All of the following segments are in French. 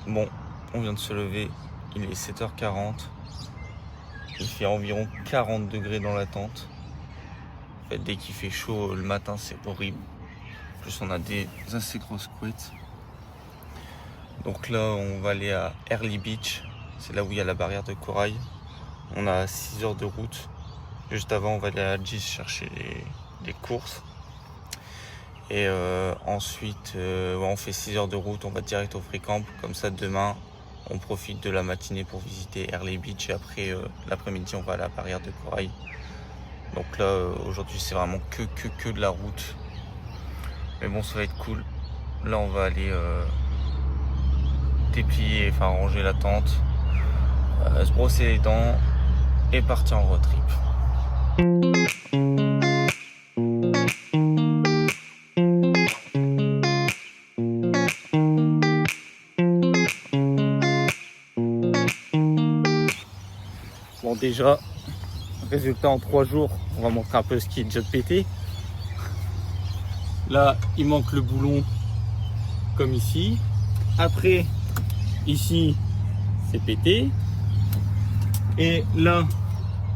Bon, on vient de se lever, il est 7h40. Il fait environ 40 degrés dans la tente. En fait, dès qu'il fait chaud le matin, c'est horrible. En plus, on a des assez grosses couettes. Donc là, on va aller à Early Beach. C'est là où il y a la barrière de corail. On a 6 heures de route. Juste avant, on va aller à Gis chercher les courses. Et ensuite, on fait 6 heures de route. On va direct au free camp. Comme ça, demain, on profite de la matinée pour visiter Early Beach. Et après, l'après-midi, on va à la barrière de corail. Donc là, aujourd'hui, c'est vraiment que de la route. Mais bon, ça va être cool. Là, on va aller déplier, enfin ranger la tente, se brosser les dents et partir en road trip. Bon, déjà, résultat en 3 jours, on va montrer un peu ce qui est déjà pété. Là, il manque le boulon comme ici. Après, ici, c'est pété. Et là,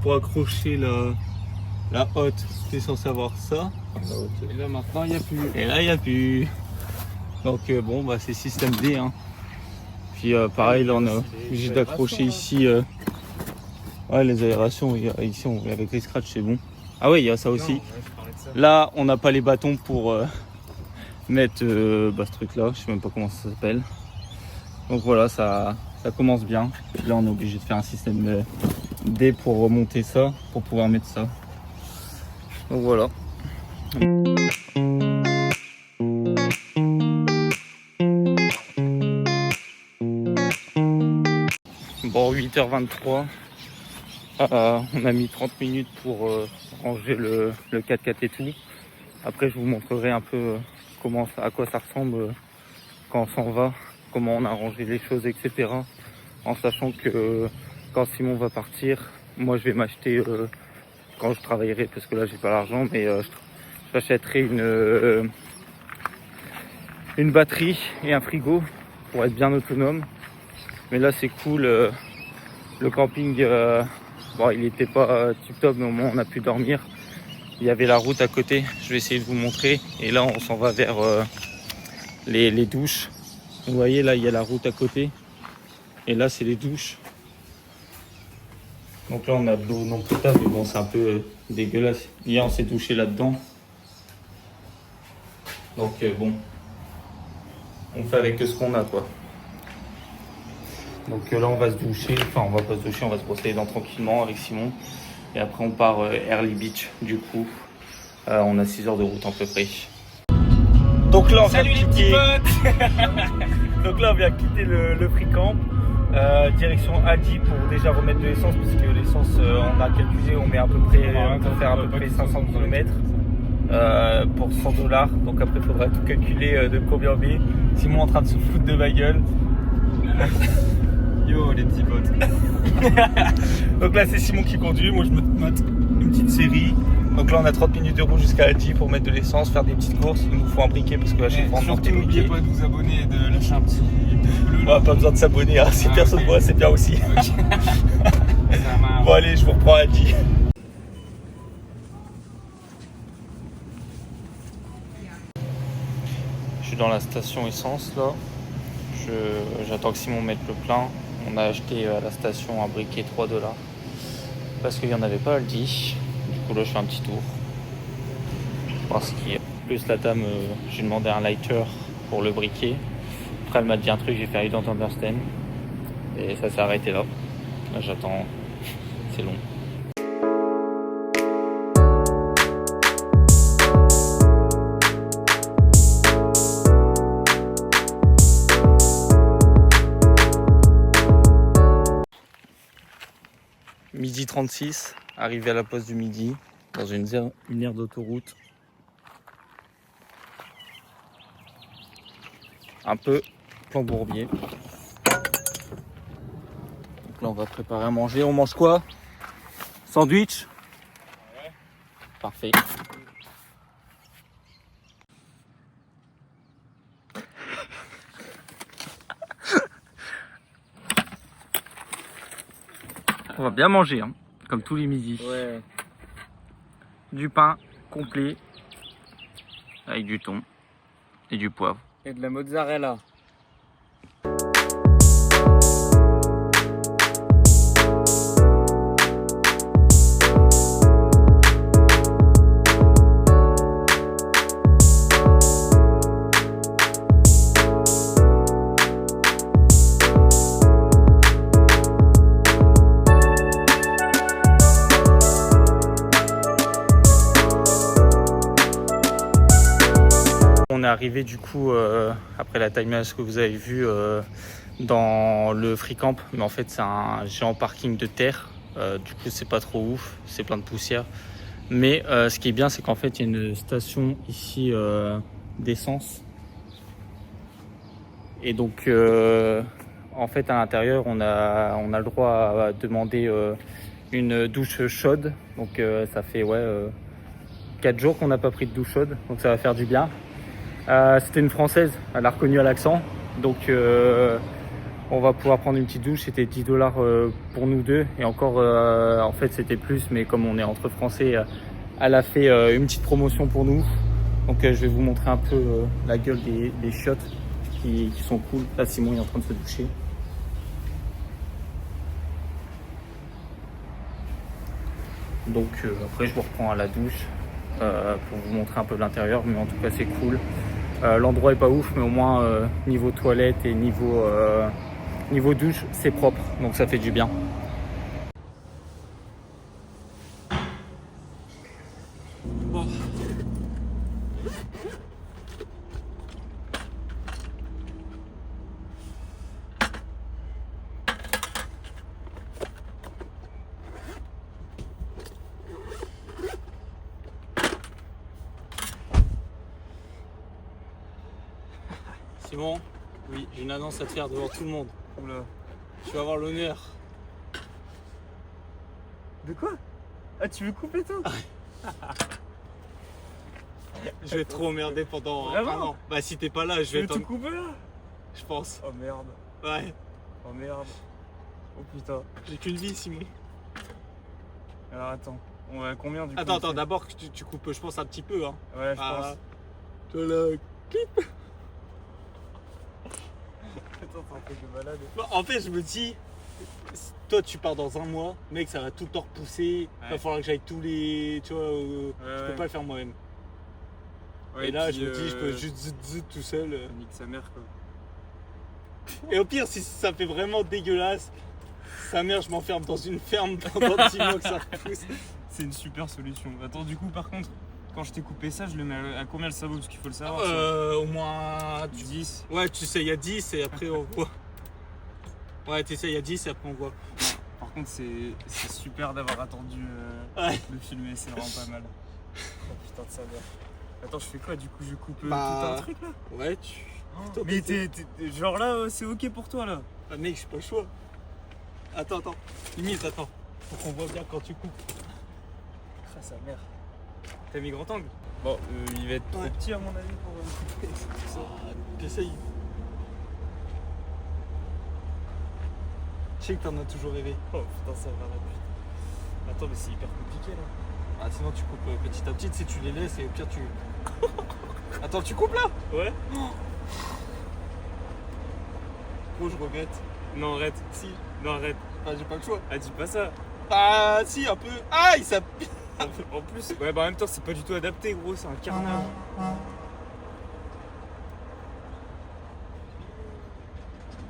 pour accrocher la hotte, c'était censé avoir ça. Et là maintenant il n'y a plus. Et là, il n'y a plus. Donc bon, bah c'est système D. Hein. Puis pareil, là, on a obligé d'accrocher ici. Ouais, les aérations, ici, avec les scratchs, c'est bon. Ah ouais, il y a ça aussi. Là, on n'a pas les bâtons pour mettre ce truc-là. Je sais même pas comment ça s'appelle. Donc voilà, ça commence bien. Puis là, on est obligé de faire un système D pour remonter ça, pour pouvoir mettre ça. Donc voilà. Bon, 8h23. On a mis 30 minutes pour ranger le 4x4 et tout. Après, je vous montrerai un peu à quoi ça ressemble quand on s'en va, comment on a rangé les choses, etc. En sachant que quand Simon va partir, moi je vais m'acheter, quand je travaillerai, parce que là j'ai pas l'argent, mais j'achèterai une batterie et un frigo pour être bien autonome. Mais là c'est cool, le camping, bon, il était pas tip top, mais au moins on a pu dormir. Il y avait la route à côté, je vais essayer de vous montrer. Et là on s'en va vers les douches. Vous voyez là il y a la route à côté. Et là c'est les douches. Donc là on a de l'eau non potable, mais bon c'est un peu dégueulasse. Hier on s'est douché là-dedans. Donc bon, on fait avec ce qu'on a quoi. Donc là on va se doucher, enfin on va pas se doucher, on va se brosser les dents tranquillement avec Simon. Et après on part Early Beach du coup. On a 6 heures de route à peu près. Donc là on vient de quitter... Donc là on vient quitter le free camp. Direction Adi pour déjà remettre de l'essence, parce que l'essence on a calculé, on met à peu près, on peut faire à peu près 500 km pour 100$. Donc après il faudra tout calculer de combien on met. Simon est en train de se foutre de ma gueule. Yo les petits potes. Donc là c'est Simon qui conduit, moi je me mate une petite série. Donc là on a 30 minutes de route jusqu'à Adi pour mettre de l'essence, faire des petites courses. Il nous faut un briquet parce que à chaque fois on manque des briquets. N'oubliez pas de vous abonner et de lâcher un petit pouce bleu. Pas besoin de s'abonner, hein. Si personne voit c'est bien aussi. Okay. Bon allez, je vous reprends à Adi. Je suis dans la station essence là. J'attends que Simon mette le plein. On a acheté à la station un briquet 3$ parce qu'il n'y en avait pas à Aldi. Du coup là je fais un petit tour. Parce que plus la dame, j'ai demandé un lighter pour le briquet. Après elle m'a dit un truc, j'ai fait I don't understand. Et ça s'est arrêté là. Là j'attends. C'est long. Midi 36, arrivé à la poste du midi, dans une aire d'autoroute. Un peu plan Bourbier. Donc là on va préparer à manger. On mange quoi? Sandwich? Ouais. Parfait. On va bien manger, hein, comme tous les midis. Ouais. Du pain complet avec du thon et du poivre. Et de la mozzarella. On est arrivé du coup après la time-lapse que vous avez vu dans le free camp, mais en fait c'est un géant parking de terre, du coup c'est pas trop ouf, c'est plein de poussière, mais ce qui est bien c'est qu'en fait il y a une station ici d'essence, et donc en fait à l'intérieur on a le droit à demander une douche chaude, donc ça fait 4 jours qu'on n'a pas pris de douche chaude, donc ça va faire du bien. C'était une Française, elle a reconnu à l'accent, donc on va pouvoir prendre une petite douche. C'était 10 $ pour nous deux, et encore en fait c'était plus, mais comme on est entre Français, elle a fait une petite promotion pour nous, donc je vais vous montrer un peu la gueule des chiottes qui sont cool. Là Simon est en train de se doucher. Donc après je vous reprends à la douche pour vous montrer un peu l'intérieur, mais en tout cas c'est cool. L'endroit est pas ouf, mais au moins niveau toilette et niveau douche c'est propre, donc ça fait du bien. Bon. Simon, oui, j'ai une annonce à te faire devant tout le monde. Oula. Tu vas avoir l'honneur. De quoi? Ah, tu veux couper toi? Je vais trop emmerder pendant Vraiment un an. Bah si t'es pas là, je Tu vais veux tout couper là? je pense. Oh merde. Ouais, Oh merde. Oh putain. j'ai qu'une vie Simon. Alors attends. On va à combien du coup? Attends, d'abord que tu coupes, je pense un petit peu, hein. Ouais, je pense. Tu la clip. Attends, c'est un truc de malade. Bah, en fait, je me dis, toi tu pars dans un mois, mec, ça va tout le temps repousser. Ouais. Va falloir que j'aille tous les. Tu vois, je peux pas le faire moi-même. Ouais, et là, puis, je me dis, je peux juste zut tout seul. Nique sa mère quoi. Et au pire, si ça fait vraiment dégueulasse, sa mère, je m'enferme dans une ferme pendant 10 mois que ça repousse. C'est une super solution. Attends, du coup, par contre, quand je t'ai coupé ça, je le mets à combien le sabot? Parce qu'il faut le savoir. Au moins 10. Ouais, tu sais, il y a 10 et après on voit. Ouais, tu sais, il y a 10 et après on voit. Par contre, c'est super d'avoir attendu Ouais. de filmer, c'est vraiment pas mal. Oh putain de sa mère. Attends, je fais quoi du coup? Je coupe Bah, tout un truc là? Ouais, Mais genre là, c'est ok pour toi là? Ah, mec, j'ai pas le choix. Attends. Limite, attends. Faut qu'on voit bien quand tu coupes. Ah, sa mère. T'as mis grand angle? Bon, il va être trop Ouais. petit à mon avis pour couper tout ça. T'essayes. Je sais que t'en as toujours rêvé. Oh putain, ça va la pute. Attends, mais c'est hyper compliqué là. Ah, sinon tu coupes petit à petit, tu sais, tu les laisses et au pire tu. Attends, tu coupes là? Ouais? Gros, je regrette. Non, arrête. Si. Non, arrête. Ah, j'ai pas le choix. Ah, dis pas ça. Ah, si, un peu. Ah, il s'appuie. En plus, ouais, bah en même temps, c'est pas du tout adapté, gros, c'est un carnage.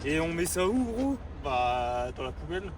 Et on met ça où, gros? Bah, dans la poubelle.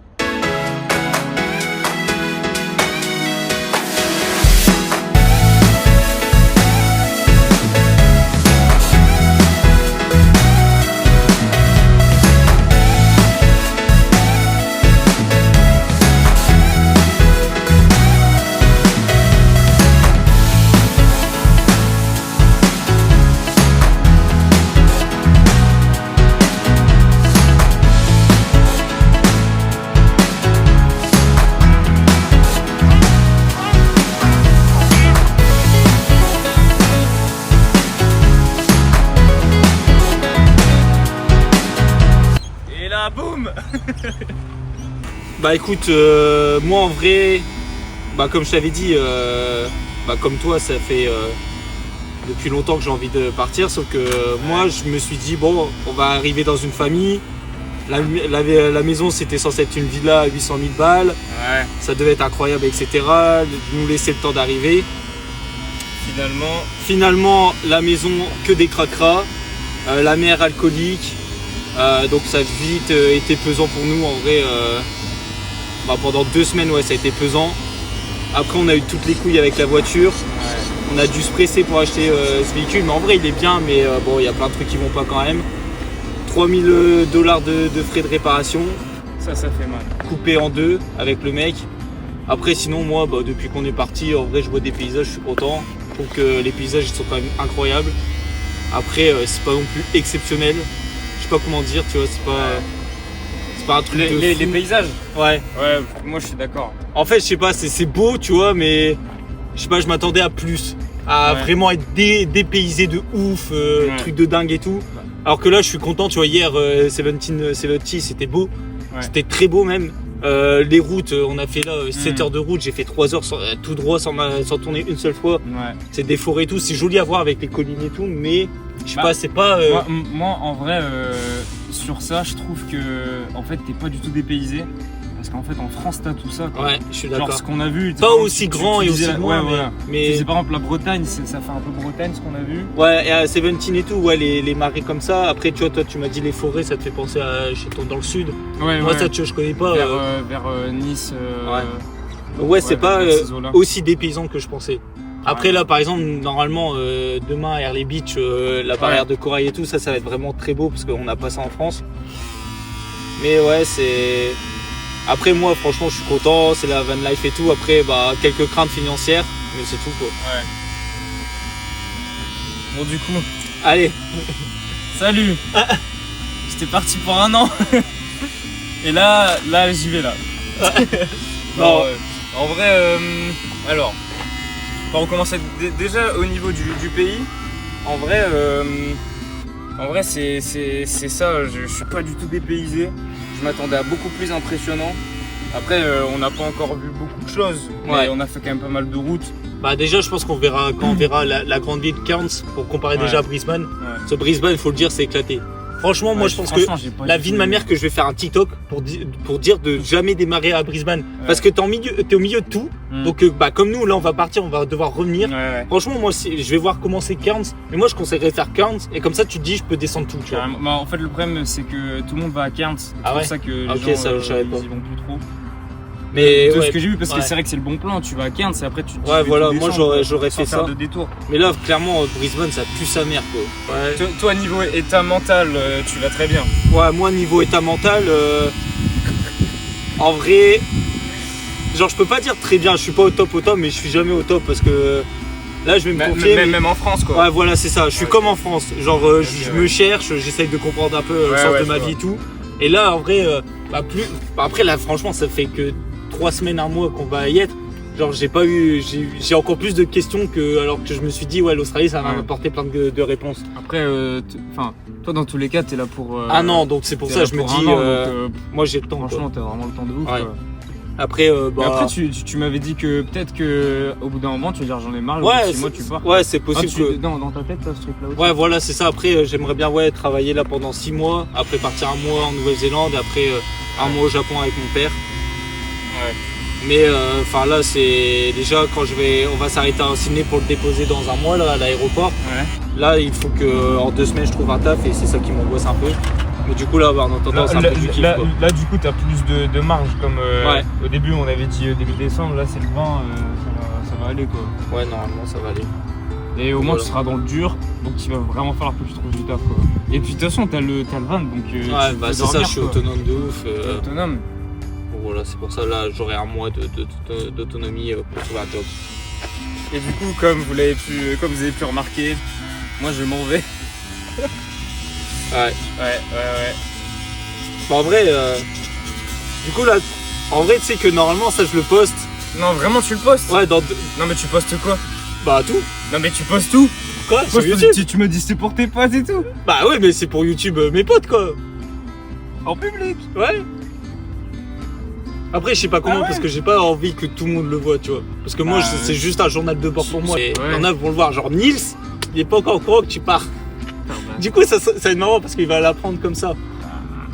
Et là, boum. Bah écoute, moi en vrai, bah comme je t'avais dit, bah comme toi, ça fait depuis longtemps que j'ai envie de partir, sauf que moi je me suis dit bon, on va arriver dans une famille. La maison c'était censé être une villa à 800 000 balles, ça devait être incroyable, etc. Nous laisser le temps d'arriver. Finalement, la maison que des cracras, la mère alcoolique, donc ça a vite été pesant pour nous en vrai. Bah, pendant 2 semaines, ouais, ça a été pesant. Après, on a eu toutes les couilles avec la voiture. On a dû se presser pour acheter ce véhicule, mais en vrai, il est bien, mais bon, il y a plein de trucs qui vont pas quand même. $3000 de frais de réparation. Ça fait mal. Coupé en 2 avec le mec. Après, sinon, moi, bah, depuis qu'on est parti, en vrai, je vois des paysages, je suis content. Je trouve que les paysages ils sont quand même incroyables. Après, c'est pas non plus exceptionnel. Je sais pas comment dire, tu vois, c'est pas un truc de les fou. paysages. Ouais, Moi je suis d'accord. en fait, je sais pas, c'est beau, tu vois, mais je sais pas, je m'attendais à plus. À vraiment être dépaysé de ouf, truc de dingue et tout. Alors que là, je suis content, tu vois, hier, 1770, c'était beau. C'était très beau même. Les routes, on a fait là 7 heures de route, j'ai fait 3 heures tout droit sans tourner une seule fois. C'est des forêts et tout, c'est joli à voir avec les collines et tout, mais je sais pas, c'est pas. Moi en vrai, sur ça, je trouve que en fait, t'es pas du tout dépaysé. Parce qu'en fait, en France, t'as tout ça. Quoi. Ouais, je suis d'accord. Genre ce qu'on a vu. Pas aussi grand et aussi loin, mais... Tu sais, par exemple, la Bretagne, ça fait un peu Bretagne ce qu'on a vu. Ouais, et à Seventeen et tout, ouais, les marais comme ça. Après, tu vois, toi, tu m'as dit les forêts, ça te fait penser à chez toi dans le sud. Moi, ça, tu vois, je connais pas. Vers Nice. Ouais, c'est pas aussi dépaysant que je pensais. Après, là, par exemple, normalement, demain, à Airly Beach, la barrière de corail et tout, ça va être vraiment très beau parce qu'on n'a pas ça en France. Mais ouais, c'est. Après, moi, franchement, je suis content, c'est la van life et tout. Après, bah, quelques craintes financières, mais c'est tout, quoi. Ouais. Bon, du coup. Allez. Salut. J'étais parti pour 1 an. Et là, j'y vais là. Non, en vrai, alors, on va recommencer déjà au niveau du pays. En vrai, c'est ça. Je suis pas du tout dépaysé. Je m'attendais à beaucoup plus impressionnant. Après, on n'a pas encore vu beaucoup de choses, mais on a fait quand même pas mal de routes. Bah déjà, je pense qu'on verra quand on verra la grande ville de Cairns pour comparer déjà à Brisbane. Ce Brisbane, il faut le dire, c'est éclaté. Franchement, moi je pense que la vie de ma mère, que je vais faire un TikTok pour dire de jamais démarrer à Brisbane. Parce que t'es au milieu de tout. Donc bah, comme nous, là on va partir, on va devoir revenir. Franchement, moi je vais voir comment c'est Cairns. Mais moi je conseillerais faire Cairns. Et comme ça tu te dis, je peux descendre tout. Tu vois. Bah, en fait, le problème c'est que tout le monde va à Cairns. C'est pour ça que les gens je savais pas. ils y vont plus trop. Mais de ce que j'ai vu, parce que c'est vrai que c'est le bon plan, tu vas à Cairns et après tu te dis, voilà, moi j'aurais fait ça. De détour. Mais là, clairement, Brisbane ça pue sa mère, quoi. Toi, niveau état mental, tu vas très bien. Ouais, moi, niveau état mental, en vrai, genre, je peux pas dire très bien, je suis pas au top, mais je suis jamais au top parce que là, je vais me confier. Même en France, quoi. Ouais, voilà, c'est ça, je suis comme en France. Genre, je me cherche, j'essaye de comprendre un peu le sens de ma vie et tout. Et là, en vrai, après, là, franchement, ça fait que 3 semaines, 1 mois qu'on va y être. Genre, j'ai encore plus de questions que alors que je me suis dit, ouais, l'Australie, ça va m'apporter plein de réponses. Après, toi, dans tous les cas, t'es là pour. Un an, donc c'est pour ça, je me dis, moi, j'ai le temps. Franchement, t'as vraiment le temps de ouf. Ouais. Après, après, tu m'avais dit que peut-être que au bout d'un moment, tu vas dire, j'en ai marre. Ouais, 6 mois, tu pars. Ouais, c'est possible. Que... Dans ta tête, là, ce truc-là aussi. Ouais, voilà, c'est ça. Après, j'aimerais bien, travailler là pendant 6 mois. Après, partir 1 mois en Nouvelle-Zélande. Après, 1 mois au Japon avec mon père. Ouais. Mais là, c'est déjà quand on va s'arrêter à Sydney pour le déposer dans 1 mois là à l'aéroport. Là, il faut que en 2 semaines je trouve un taf et c'est ça qui m'angoisse un peu. Mais du coup là, en attendant, c'est un peu du kiff. Là, du coup, t'as plus de marge comme au début on avait dit début décembre. Là, c'est le 20, ça va aller quoi. Ouais, normalement ça va aller. Et au moins tu seras dans le dur, donc il va vraiment falloir que tu trouves du taf quoi. Et puis de toute façon, t'as le van, donc. Ouais, c'est ça, je suis autonome de ouf. Autonome. Voilà, c'est pour ça là j'aurai 1 mois d'autonomie pour trouver un job. Et du coup, comme vous avez pu remarquer, moi je m'en vais. Ouais. Bon, en vrai, du coup là, en vrai tu sais que normalement ça je le poste. Non, vraiment tu le postes? Ouais, Non mais tu postes quoi? Bah tout. Non mais tu postes tout. Quoi? Sur YouTube. Tu me dis c'est pour tes potes et tout. Bah ouais, mais c'est pour YouTube mes potes quoi. En public. Ouais. Après, je sais pas comment, parce que j'ai pas envie que tout le monde le voit, tu vois. Parce que moi, c'est juste un journal de bord pour moi. Et il y en a vont le voir. Genre, Nils, il est pas encore au courant que tu pars. Du coup, ça va être marrant parce qu'il va l'apprendre comme ça.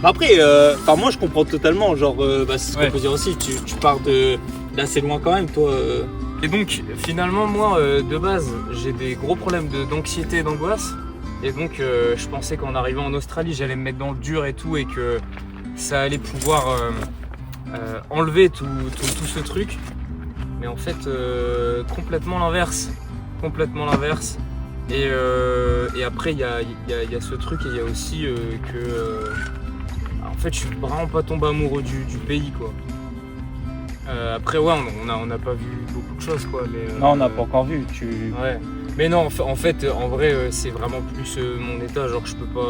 Mais après, moi, je comprends totalement. Genre, c'est ce qu'on peut dire aussi. Tu pars d'assez loin quand même, toi. Et donc, finalement, moi, de base, j'ai des gros problèmes d'anxiété et d'angoisse. Et donc, je pensais qu'en arrivant en Australie, j'allais me mettre dans le dur et tout, et que ça allait pouvoir enlever tout ce truc. Mais en fait, complètement l'inverse. Complètement l'inverse. Et après, il y a ce truc, et il y a aussi en fait, je suis vraiment pas tombé amoureux du pays, quoi. Après, ouais, on n'a pas vu beaucoup de choses, quoi. Mais, Non, on n'a pas encore vu. Ouais. Mais non, en fait, en vrai, c'est vraiment plus mon état. Genre, je peux pas.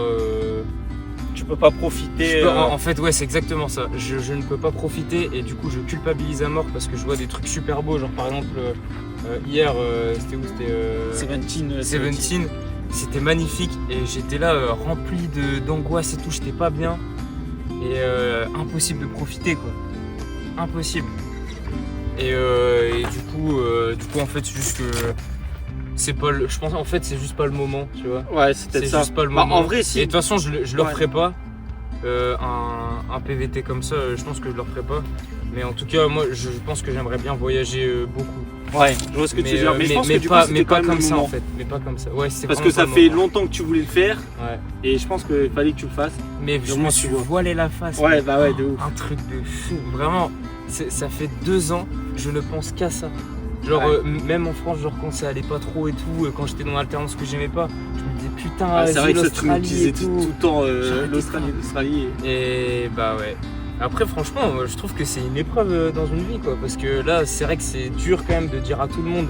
Tu peux pas profiter. En fait, ouais, c'est exactement ça. Je ne peux pas profiter, et du coup, je culpabilise à mort parce que je vois des trucs super beaux. Genre, par exemple, hier, c'était où? C'était Seventeen. C'était magnifique, et j'étais là rempli d'angoisse et tout. J'étais pas bien, et impossible de profiter, quoi. Impossible. Et du coup, en fait, c'est juste que c'est pas je pense en fait c'est juste pas le moment, tu vois. Ouais, c'est peut-être ça. Juste pas le moment. En vrai, si. Et de toute façon, je leur ferai pas un PVT comme ça. Je pense que je leur ferai pas. Mais en tout cas, moi, je pense que j'aimerais bien voyager beaucoup. Ouais, je vois ce que tu veux dire. Mais je pense que du coup, c'était pas quand même comme le ça, moment. en fait. Mais pas comme ça. Ouais, c'est Parce que ça fait longtemps que tu voulais le faire. Ouais. Et je pense qu'il fallait que tu le fasses. Mais je me suis voilé la face. Ouais, bah ouais, de ouf. Un truc de fou. Vraiment, ça fait 2 ans, je ne pense qu'à ça. Genre, même en France, genre quand ça allait pas trop et tout, quand j'étais dans l'alternance que j'aimais pas, je me disais putain, c'est vrai que ça, tu me disais et tout le temps l'Australie. Et bah ouais. Après, franchement, je trouve que c'est une épreuve dans une vie, quoi. Parce que là, c'est vrai que c'est dur quand même de dire à tout le monde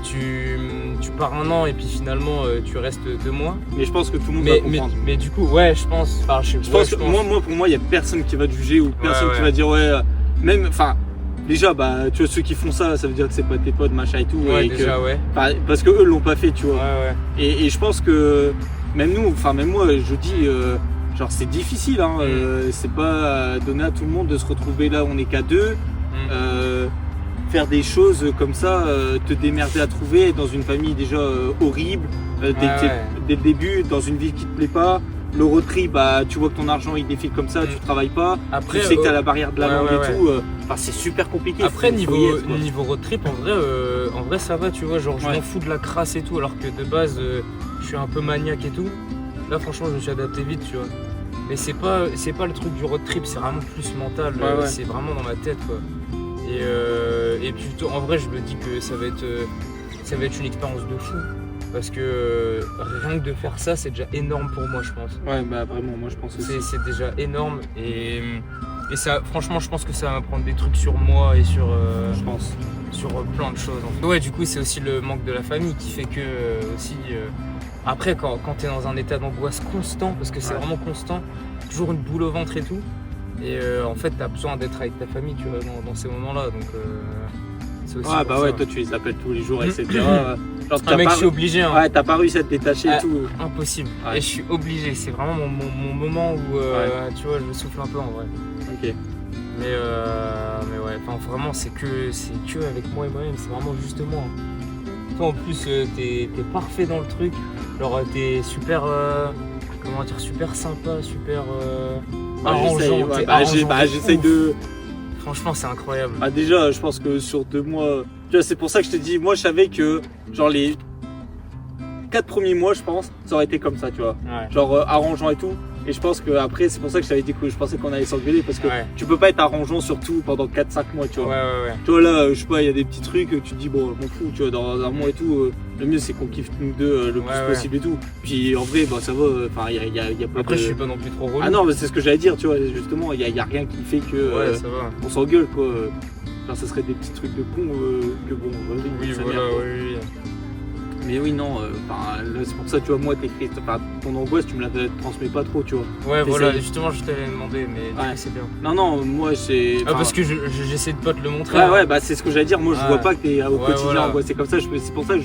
tu pars 1 an et puis finalement tu restes 2 mois. Mais je pense que tout le monde va comprendre. Mais du coup, ouais, je pense. Enfin, je pense que pour moi, il y a personne qui va te juger ou personne qui va dire même. Enfin, déjà, bah, tu vois, ceux qui font ça, ça veut dire que c'est pas tes potes, machin et tout. Ouais, et déjà, ouais. Parce que eux l'ont pas fait, tu vois. Ouais. Et je pense que même nous, enfin, même moi, je dis. Genre c'est difficile, hein, c'est pas donné à tout le monde de se retrouver là, on est qu'à 2, faire des choses comme ça, te démerder à trouver dans une famille déjà horrible, dès le début, dans une ville qui te plaît pas, le road trip, bah, tu vois que ton argent il défile comme ça, tu travailles pas, après, tu sais que t'as la barrière de la langue et tout, c'est super compliqué. Après niveau road trip, en vrai ça va, tu vois, genre je m'en fous de la crasse et tout, alors que de base je suis un peu maniaque et tout. Là franchement je me suis adapté vite, tu vois. Mais c'est pas le truc du road trip, c'est vraiment plus mental, c'est vraiment dans ma tête, quoi. Et puis en vrai je me dis que ça va être une expérience de fou. Parce que rien que de faire ça, c'est déjà énorme pour moi, je pense. Ouais, bah vraiment, moi je pense aussi. C'est déjà énorme, et ça, franchement, je pense que ça va m'apprendre des trucs sur moi et sur plein de choses. En fait. Ouais, du coup, c'est aussi le manque de la famille qui fait que aussi. Après, quand t'es dans un état d'angoisse constant, parce que c'est vraiment constant, toujours une boule au ventre et tout, et en fait, t'as besoin d'être avec ta famille, tu vois, dans ces moments-là, donc. C'est aussi bah ouais, toi tu les appelles tous les jours, etc. Genre, mec, je suis obligé. Hein. Ouais, t'as pas réussi à te détacher et tout. Impossible. Ouais. Et je suis obligé. C'est vraiment mon moment où, tu vois, je me souffle un peu en vrai. Ok. Mais ouais, enfin vraiment, c'est que avec moi et moi-même. C'est vraiment juste moi. Toi, en plus, t'es parfait dans le truc. Genre, t'es super, super sympa, super arrangeant. J'essaye de. Franchement, c'est incroyable. Déjà, je pense que sur 2 mois, tu vois, c'est pour ça que je te dis, moi, je savais que, genre, les 4 premiers mois, je pense, ça aurait été comme ça, tu vois. Ouais. Genre, arrangeant et tout. Et je pense qu'après, c'est pour ça que je t'avais dit que je pensais qu'on allait s'engueuler, parce que tu peux pas être arrangeant surtout pendant 4-5 mois, tu vois. Ouais. Tu vois, là, je sais pas, il y a des petits trucs, tu te dis, bon, je m'en fous, tu vois, dans 1 mois et tout, le mieux c'est qu'on kiffe nous deux le plus possible et tout. Puis en vrai, ça va, enfin, il y a pas. Après, je suis pas non plus trop relou. Ah non, mais c'est ce que j'allais dire, tu vois, justement, il y a rien qui fait que ça va. on s'engueule, quoi. Genre, ça serait des petits trucs de con que bon, oui, voilà, oui. Mais oui, non, c'est pour ça, tu vois, moi, ton angoisse, tu me la transmets pas trop, tu vois. Ouais, voilà, justement, je t'avais demandé, mais c'est bien. Non, moi, c'est. Parce que j'essaie de pas te le montrer. Ouais, bah, c'est ce que j'allais dire. Moi, je vois pas que t'es au quotidien angoissé comme ça. C'est pour ça que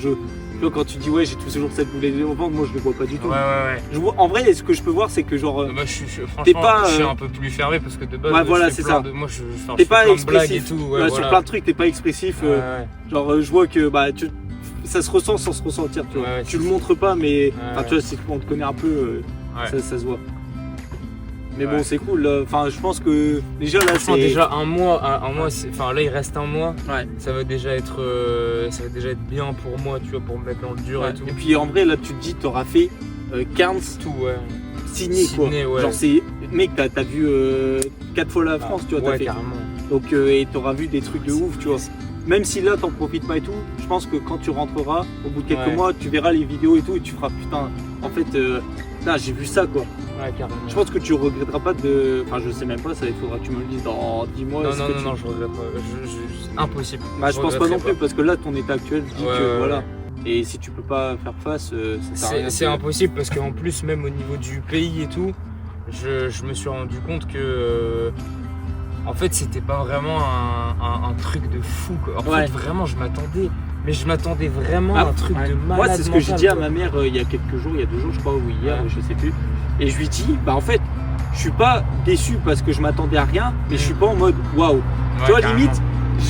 Tu vois, quand tu dis ouais, j'ai toujours cette boule au ventre, moi je le vois pas du tout. Ouais. Je vois, en vrai, ce que je peux voir, c'est que genre. Bah, franchement, t'es pas, je suis un peu plus fermé parce que de base, ouais, voilà, je fais c'est plein ça. de, moi, je T'es fais pas plein de blagues et expressif. tout. Ouais, sur plein de trucs, t'es pas expressif. Genre, je vois que bah, ça se ressent sans se ressentir. Tu vois. Tu le montres pas, mais tu vois, on te connaît un peu, ça se voit. Mais bon, c'est cool. Enfin, je pense que déjà là, c'est. Déjà un mois, enfin là, il reste un mois. Ouais. Ça va déjà être bien pour moi, tu vois, pour me mettre dans le dur et tout. Et puis en vrai, là, tu te dis, t'auras fait Cairns tout, ouais. Signé quoi. Ouais. Genre, c'est. Mec, t'as vu 4 fois la France, tu vois, t'as fait. Carrément. Donc, et t'auras vu des trucs de ouf, tu vois. Même si là, t'en profites pas et tout, je pense que quand tu rentreras, au bout de quelques mois, tu verras les vidéos et tout, et tu feras putain, en fait, là, j'ai vu ça quoi. Ouais, carrément. Je pense que tu regretteras pas de. Enfin, je sais même pas, ça il faudra que tu me le dises dans 10 mois. Non, je regrette pas. Impossible. Bah, je pense pas non plus, parce que là, ton état actuel dit que voilà. Ouais. Et si tu peux pas faire face, ça sert à rien. C'est impossible parce qu'en plus, même au niveau du pays et tout, je me suis rendu compte que. En fait, c'était pas vraiment un truc de fou quoi. En fait, vraiment, je m'attendais vraiment à un truc de malade. Moi, c'est ce que j'ai dit à ma mère il y a quelques jours, il y a 2 jours, je crois, ou hier, je sais plus. Et je lui dis, bah en fait, je suis pas déçu parce que je m'attendais à rien, mais je suis pas en mode waouh. Tu vois, limite,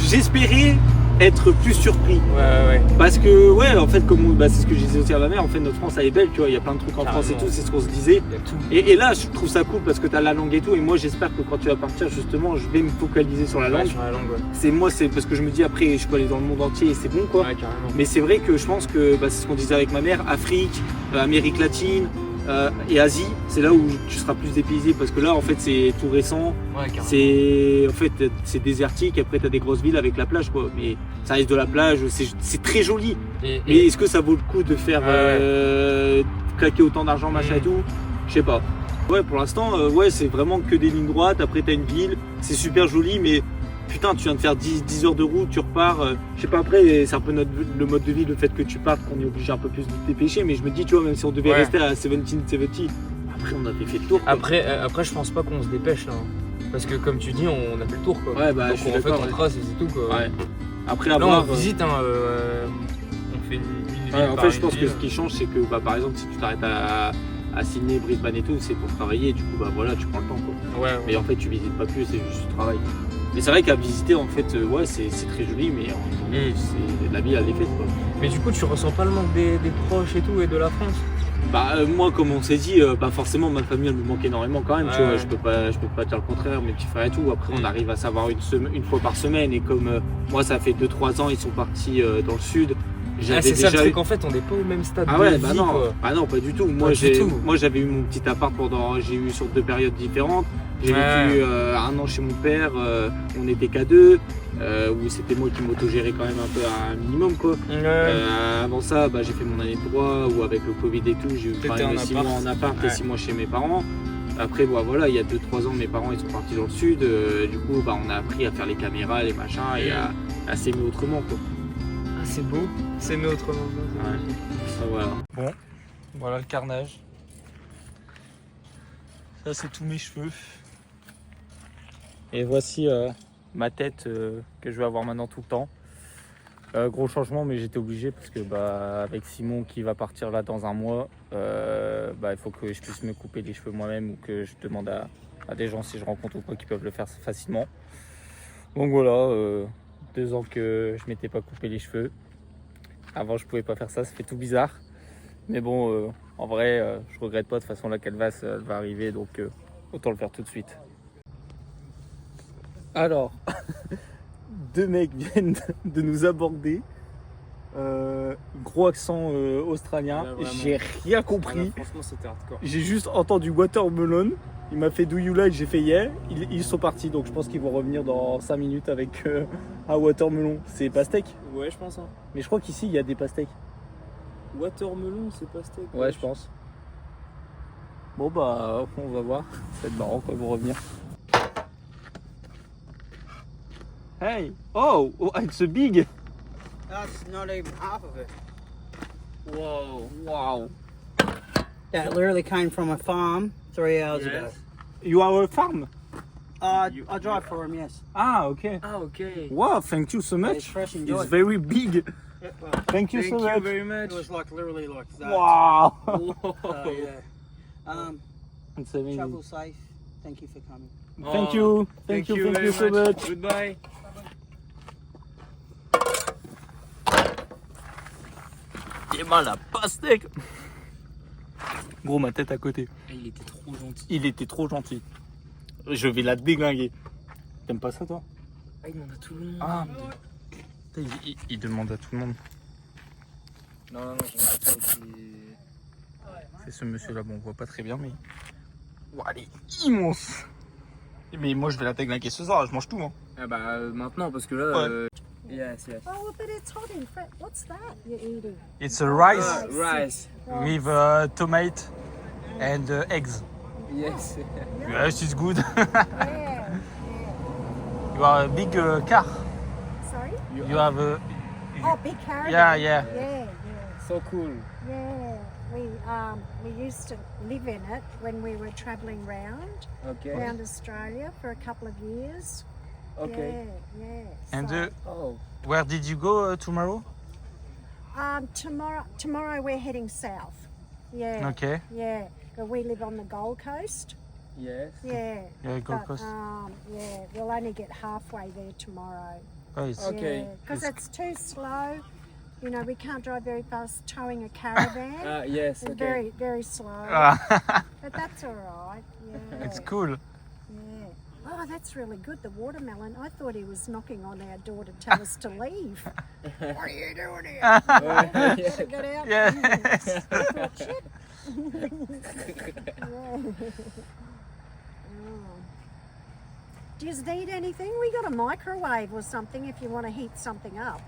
j'espérais être plus surpris. Ouais. Parce que, ouais, en fait, comme c'est ce que je disais aussi à ma mère, en fait, notre France, elle est belle, tu vois, il y a plein de trucs en France et tout, c'est ce qu'on se disait. Et là, je trouve ça cool parce que tu as la langue et tout, et moi, j'espère que quand tu vas partir, justement, je vais me focaliser sur la langue. C'est parce que je me dis, après, je peux aller dans le monde entier et c'est bon, quoi. Mais c'est vrai que je pense que, c'est ce qu'on disait avec ma mère, Afrique, Amérique latine, et Asie, c'est là où tu seras plus dépaysé parce que là en fait c'est tout récent, c'est désertique, après tu as des grosses villes avec la plage quoi, mais ça reste de la plage, c'est très joli, mais est-ce que ça vaut le coup de faire claquer autant d'argent machin et tout, je sais pas. Ouais, pour l'instant c'est vraiment que des lignes droites, après tu as une ville, c'est super joli, mais putain, tu viens de faire 10 heures de route, tu repars. Je sais pas, après, c'est un peu le mode de vie, le fait que tu partes, qu'on est obligé un peu plus de te dépêcher. Mais je me dis, tu vois, même si on devait rester à 1770, après, on avait fait le tour. Quoi. Après, je pense pas qu'on se dépêche là. Parce que, comme tu dis, on a fait le tour. Quoi. Ouais, bah, donc, en fait, on trace et c'est tout. Quoi. Ouais. Après, là, on visite, on fait une ville. En fait, je pense que ce qui change, c'est que, par exemple, si tu t'arrêtes à Sydney, Brisbane et tout, c'est pour travailler. Du coup, voilà, tu prends le temps. Quoi. Mais en fait, tu visites pas plus, c'est juste du travail. Mais c'est vrai qu'à visiter, en fait, c'est très joli, mais la vie, elle est faite, quoi. Mais du coup, tu ressens pas le manque des proches et tout, et de la France? Moi, comme on s'est dit, forcément, ma famille, elle me manque énormément quand même, tu vois, je peux pas dire le contraire, mes petits frères et tout. Après, on arrive à savoir une fois par semaine, et comme moi, ça fait 2-3 ans, ils sont partis dans le sud. C'est ça le truc, en fait, on n'est pas au même stade de vie, non. quoi. Non, pas du tout. Moi, j'avais eu mon petit appart j'ai eu sur 2 périodes différentes. J'ai vécu 1 an chez mon père, on était qu'à 2, où c'était moi qui m'autogérais quand même un peu à un minimum quoi. Avant ça, j'ai fait mon année de droit, où avec le Covid et tout, j'ai eu quand même 6 mois en appart et 6 mois chez mes parents. Après, voilà, il y a 2-3 ans, mes parents ils sont partis dans le sud, du coup, on a appris à faire les caméras, les machins et à s'aimer autrement quoi. Ah, c'est beau, s'aimer autrement. Ça, voilà. Bon, voilà le carnage. Ça, c'est tous mes cheveux. Et voici ma tête que je vais avoir maintenant tout le temps. Gros changement, mais j'étais obligé parce que avec Simon qui va partir là dans 1 mois, il faut que je puisse me couper les cheveux moi-même ou que je demande à des gens si je rencontre ou quoi qui peuvent le faire facilement. Donc voilà, 2 ans que je m'étais pas coupé les cheveux. Avant je pouvais pas faire ça fait tout bizarre. Mais bon, en vrai, je regrette pas. De toute façon, la calvasse elle va arriver, donc autant le faire tout de suite. Alors, 2 mecs viennent de nous aborder. Gros accent australien. J'ai rien compris. Franchement, c'était hardcore. J'ai juste entendu watermelon. Il m'a fait do you like, j'ai fait yeah. Ils sont partis, donc je pense qu'ils vont revenir dans 5 minutes avec un watermelon. C'est pastèque? Ouais, je pense. Mais je crois qu'ici il y a des pastèques. Watermelon, c'est pastèque? Ouais, je pense. Bon on va voir. Ça va être marrant quand ils vont revenir. Hey! Oh, it's a big! That's not even half of it. Wow! That literally came from a farm 3 hours ago. You are a farm? I drive for him, yes. Ah, okay. Ah, ok. Wow, thank you so It's much. fresh, enjoy. It's very big. Thank you so much. very It much. was like literally like that. Wow. Yeah. It's amazing. Travel safe. Thank you for coming. Thank you. Thank you very so much. Goodbye. T'es mal à pastèque. Gros, ma tête à côté. Il était trop gentil. Il était trop gentil. Je vais la déglinguer. T'aimes pas ça, toi? Ah, il demande à tout le monde. Ah, il demande à tout le monde. Non, j'en ai pas. C'est ce monsieur-là, bon, on voit pas très bien, mais. Ouah, elle est immense. Mais moi, je vais la déglinguer ce soir, je mange tout, hein. Ah bah maintenant, parce que là... Ouais. Yes. Oh, but it's hot in fact. What's that you're eating? It's a rice Rice. with tomato and eggs. Yes. Yes, it's good. Yeah. You are a big car. Sorry? You have a. Oh, big caravan. Yeah. Yeah. So cool. Yeah. We used to live in it when we were travelling Okay. around Australia for a couple of years. Okay. Yeah. And So, Oh. where did you go tomorrow? tomorrow we're heading south. Yeah. Okay. Yeah. But we live on the Gold Coast. Yes. Yeah. Yeah, Gold But, Coast. yeah, we'll only get halfway there tomorrow. Oh, it's Okay. Because it's too slow. You know, we can't drive very fast towing a caravan. Yes. It's Okay. very, very slow. Ah, But that's all right. Yeah. it's cool. Yeah. Oh, that's really good. The watermelon. I thought he was knocking on our door to tell us to leave. What are you doing here? Better get out. Yes. I thought, shit. Yeah. Oh. Do you need anything? We got a microwave or something if you want to heat something up.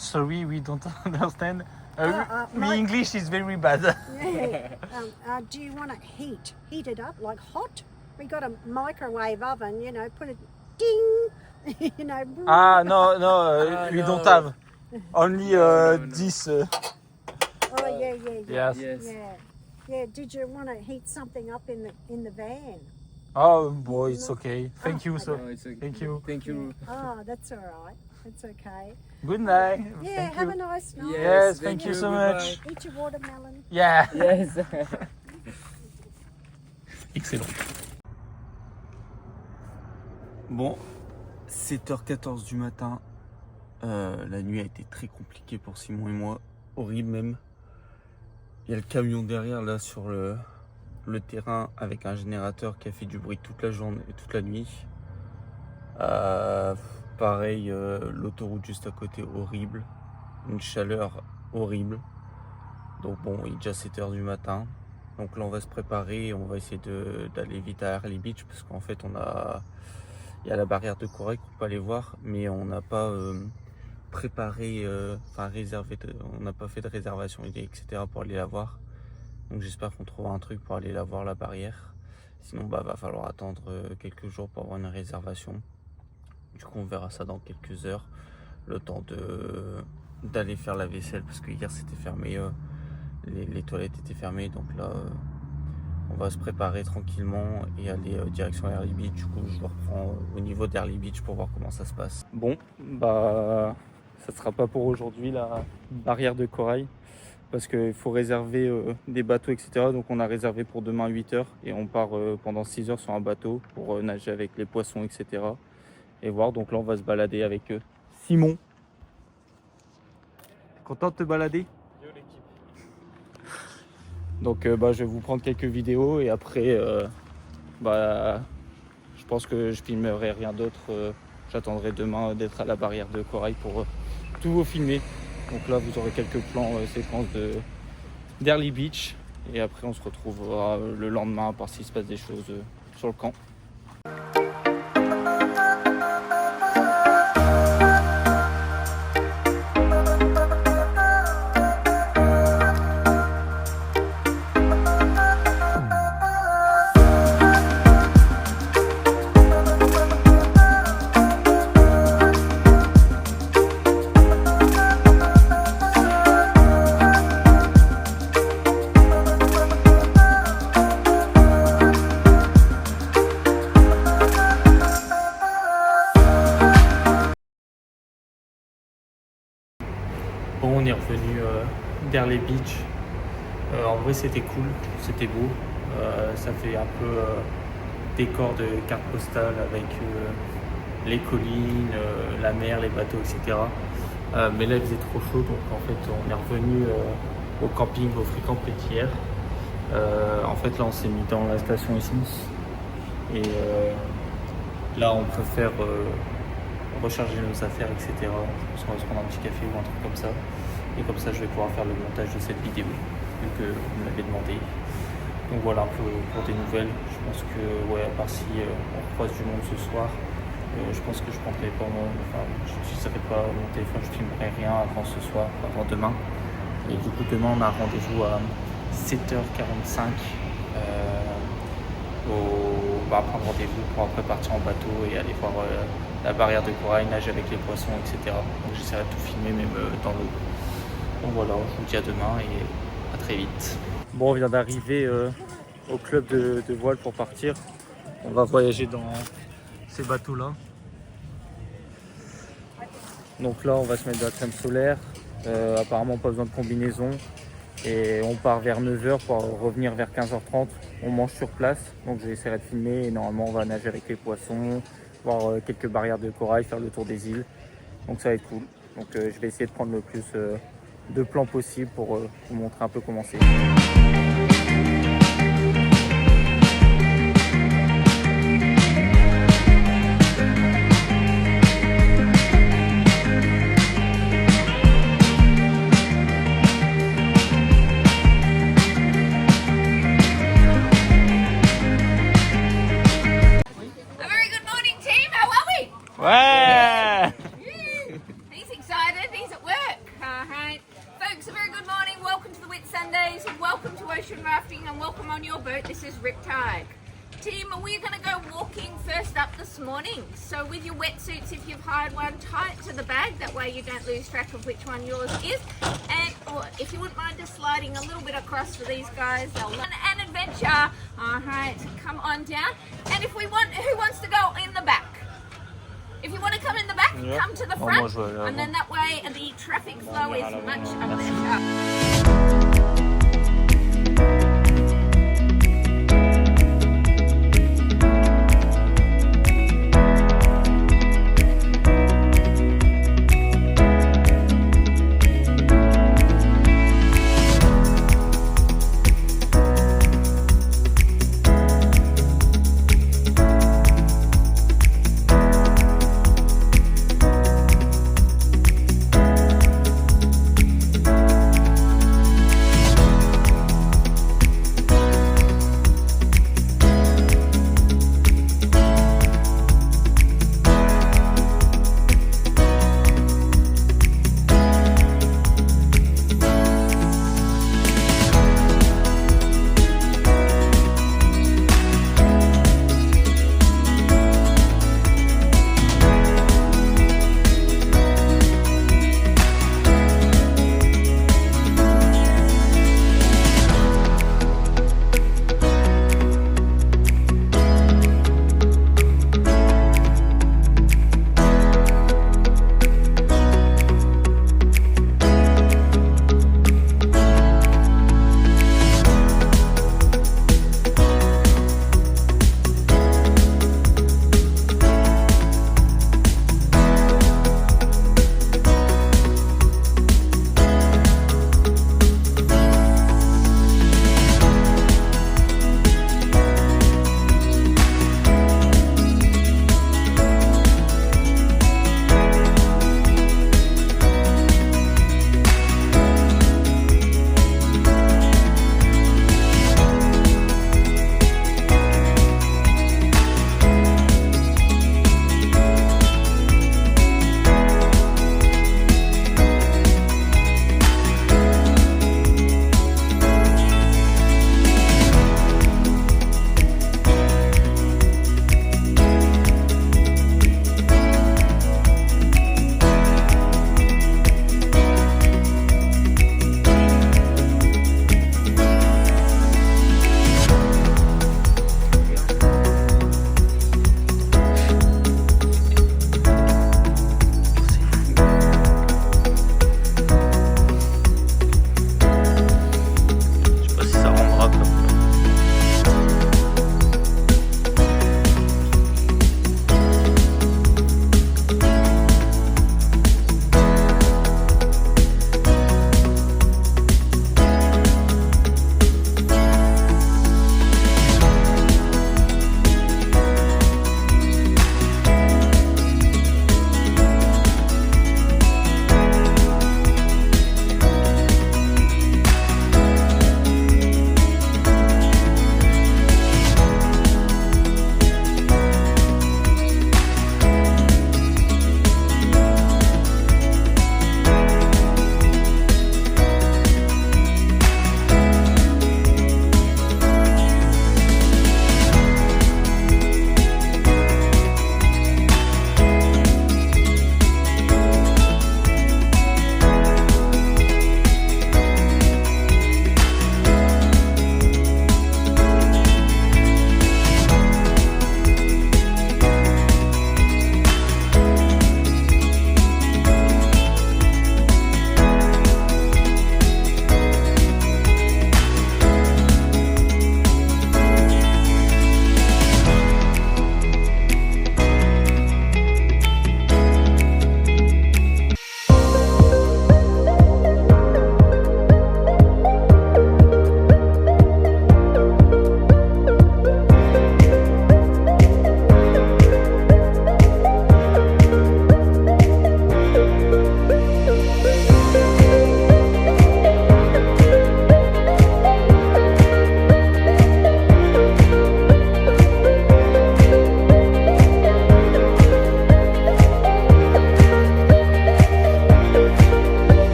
Sorry, we don't understand. my- My English is very bad. Yeah. Do you want to heat it up like hot? We got a microwave oven. You know, put it ding. You know. Ah, no, we no. don't have. Only no. this. Oh yeah. Yes. Yes. Yeah. Did you want to heat something up in the van? Oh, boy, it's okay. Thank you, No, so. it's okay. Thank you. Thank you. Oh, that's all right. That's okay. Good night. Yeah. Thank Have you. a nice night. Yes, thank you so much. Eat your watermelon. Yeah. Yes. Excellent. Bon, 7h14 du matin. La nuit a été très compliquée pour Simon et moi. Horrible même. Il y a le camion derrière là sur le terrain avec un générateur qui a fait du bruit toute la journée et toute la nuit. Pareil, l'autoroute juste à côté horrible. Une chaleur horrible. Donc bon, il est déjà 7h du matin. Donc là on va se préparer, on va essayer d'aller vite à Early Beach parce qu'en fait il y a la barrière de corail qu'on peut aller voir, mais on n'a pas préparé, réservé, on n'a pas fait de réservation etc. pour aller la voir. Donc j'espère qu'on trouvera un truc pour aller la voir, la barrière. Sinon va falloir attendre quelques jours pour avoir une réservation. Du coup on verra ça dans quelques heures. Le temps d'aller faire la vaisselle parce que hier c'était fermé. Les toilettes étaient fermées, donc là on va se préparer tranquillement et aller direction Early Beach. Du coup je reprends au niveau d'Early Beach pour voir comment ça se passe. Bon, bah ça sera pas pour aujourd'hui la barrière de corail parce qu'il faut réserver des bateaux etc. Donc on a réservé pour demain 8h et on part pendant 6 heures sur un bateau pour nager avec les poissons etc. Et voir, donc là on va se balader avec Simon. Content de te balader? Donc je vais vous prendre quelques vidéos et après je pense que je filmerai rien d'autre. J'attendrai demain d'être à la barrière de corail pour tout vous filmer. Donc là vous aurez quelques plans séquences d'Early Beach et après on se retrouvera le lendemain par s'il se passe des choses sur le camp. revenu vers les beaches. En vrai c'était cool, c'était beau. Ça fait un peu décor de carte postale avec les collines, la mer, les bateaux, etc. Mais là il faisait trop chaud, donc en fait on est revenu au camping au Free hier. En fait là on s'est mis dans la station ici et là on peut faire recharger nos affaires, etc. Parce qu'on va se prendre un petit café ou un truc comme ça. Et comme ça je vais pouvoir faire le montage de cette vidéo vu que vous m'avez demandé. Donc voilà un peu pour des nouvelles. Je pense que ouais, à part si on croise du monde ce soir, je pense que je prendrai pas je n'utiliserai pas mon téléphone, je filmerai rien avant ce soir, avant demain. Et du coup demain on a rendez-vous à 7h45 on va prendre rendez-vous pour après partir en bateau et aller voir la barrière de corail, nager avec les poissons, etc. Donc j'essaierai de tout filmer même dans l'eau. Donc voilà, je vous dis à demain et à très vite. Bon, on vient d'arriver au club de voile pour partir. On va voyager dans ces bateaux-là. Donc là, on va se mettre de la crème solaire. Apparemment, pas besoin de combinaison. Et on part vers 9h pour revenir vers 15h30. On mange sur place, donc j'essaierai de filmer et normalement on va nager avec les poissons, voir quelques barrières de corail, faire le tour des îles. Donc ça va être cool. Donc je vais essayer de prendre le plus de plans possible pour vous montrer un peu comment c'est. Ouais. He's excited, he's at work. Alright. Folks, a very good morning. Welcome to the Whitsundays, welcome to ocean rafting, and welcome on your boat. This is Riptide. Team, we're going to go walking first up this morning. So with your wetsuits, if you've hired one, tie it to the bag. That way you don't lose track of which one yours is. And or if you wouldn't mind just sliding a little bit across for these guys, they'll learn an adventure. Alright, come on down. And if we want, who wants to go in the back? If you want to come in the back, come to the front, and then that way the traffic flow is much better.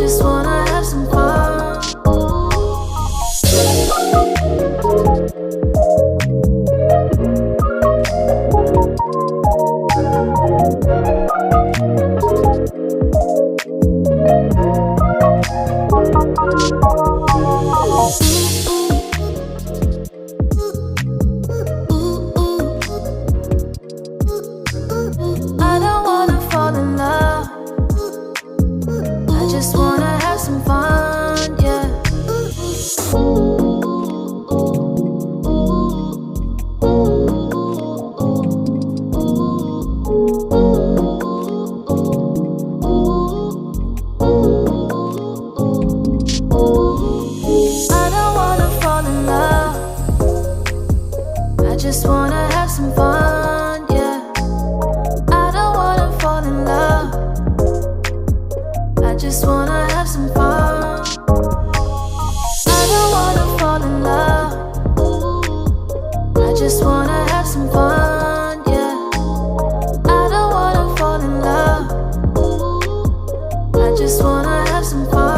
just wanna have some fun. I don't wanna fall in love, I just wanna have some fun, yeah. I don't wanna fall in love, I just wanna have some fun, yeah. I don't wanna fall in love, I just wanna have some fun. I don't wanna fall in love, I just wanna have some fun, yeah. I don't wanna fall in love, I just wanna have some fun.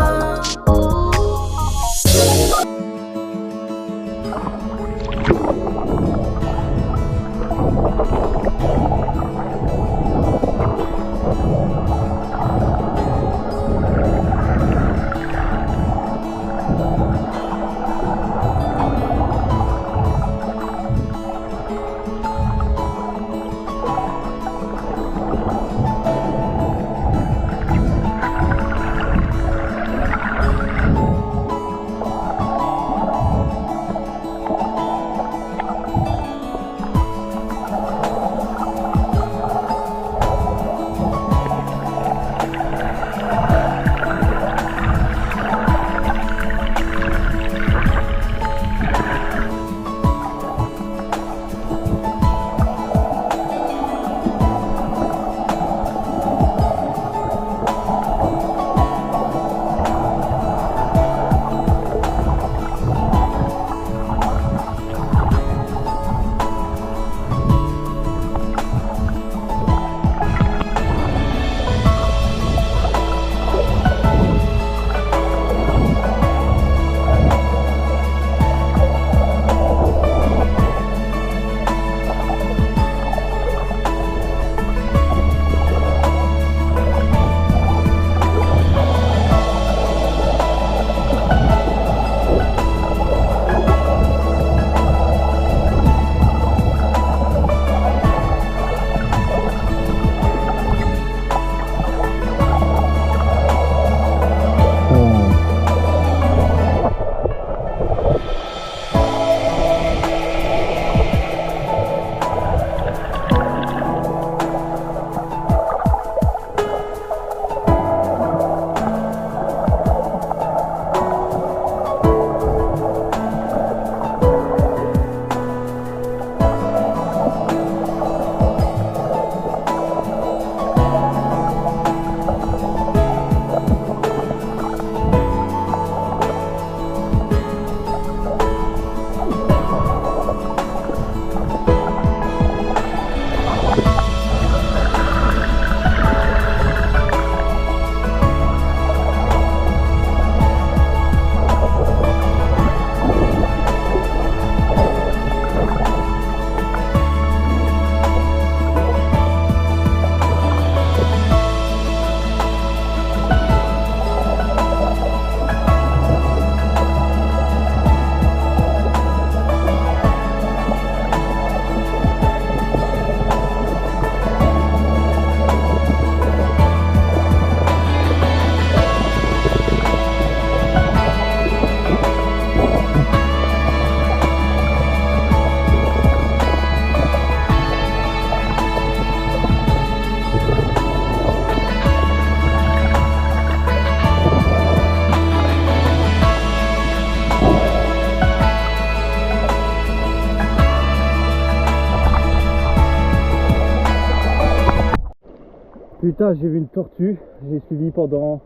Putain, j'ai vu une tortue, j'ai suivi pendant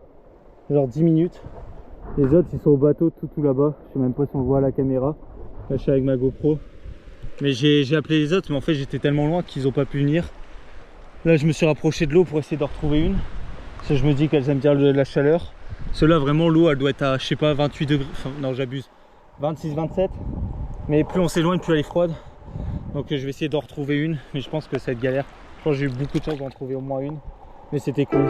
genre 10 minutes. Les autres ils sont au bateau tout là-bas, je sais même pas si on le voit à la caméra. Là je suis avec ma GoPro. Mais j'ai appelé les autres, mais en fait j'étais tellement loin qu'ils ont pas pu venir. Là je me suis rapproché de l'eau pour essayer de retrouver une. Parce que je me dis qu'elles aiment bien la chaleur. Ceux-là, vraiment, l'eau, elle doit être à, je sais pas, 28 degrés. Enfin, non, j'abuse. 26, 27. Mais plus on s'éloigne, plus elle est froide. Donc je vais essayer d'en retrouver une. Mais je pense que ça va être galère. Je pense que j'ai eu beaucoup de chance d'en trouver au moins une. Mais c'était cool.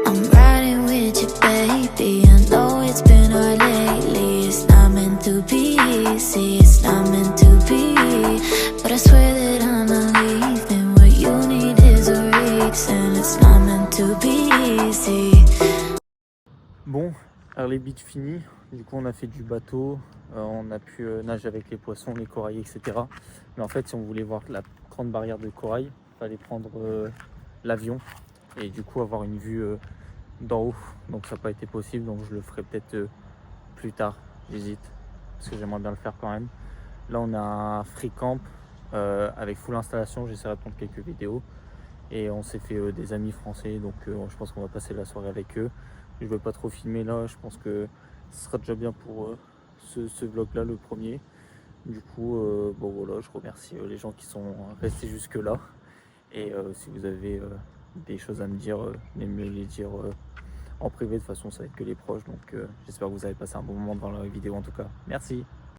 I'm riding with you, baby. I know it's been hard lately. It's not meant to be easy. It's not meant to be. But I swear that I'm not leaving. What you need is a reason. It's not meant to be easy. Bon, early beach fini. Du coup, on a fait du bateau. On a pu nager avec les poissons, les corails, etc. Mais en fait, si on voulait voir la grande barrière de corail, il fallait prendre l'avion et du coup avoir une vue d'en haut. Donc ça n'a pas été possible. Donc je le ferai peut-être plus tard. J'hésite parce que j'aimerais bien le faire quand même. Là, on a un free camp avec full installation. J'essaierai de prendre quelques vidéos. Et on s'est fait des amis français. Donc je pense qu'on va passer la soirée avec eux. Je ne vais pas trop filmer là. Je pense que ce sera déjà bien pour ce vlog là, le premier. Du coup, bon voilà, je remercie les gens qui sont restés jusque là. Et si vous avez des choses à me dire, venez me les dire en privé. De toute façon, ça va être que les proches. Donc j'espère que vous avez passé un bon moment dans la vidéo en tout cas. Merci.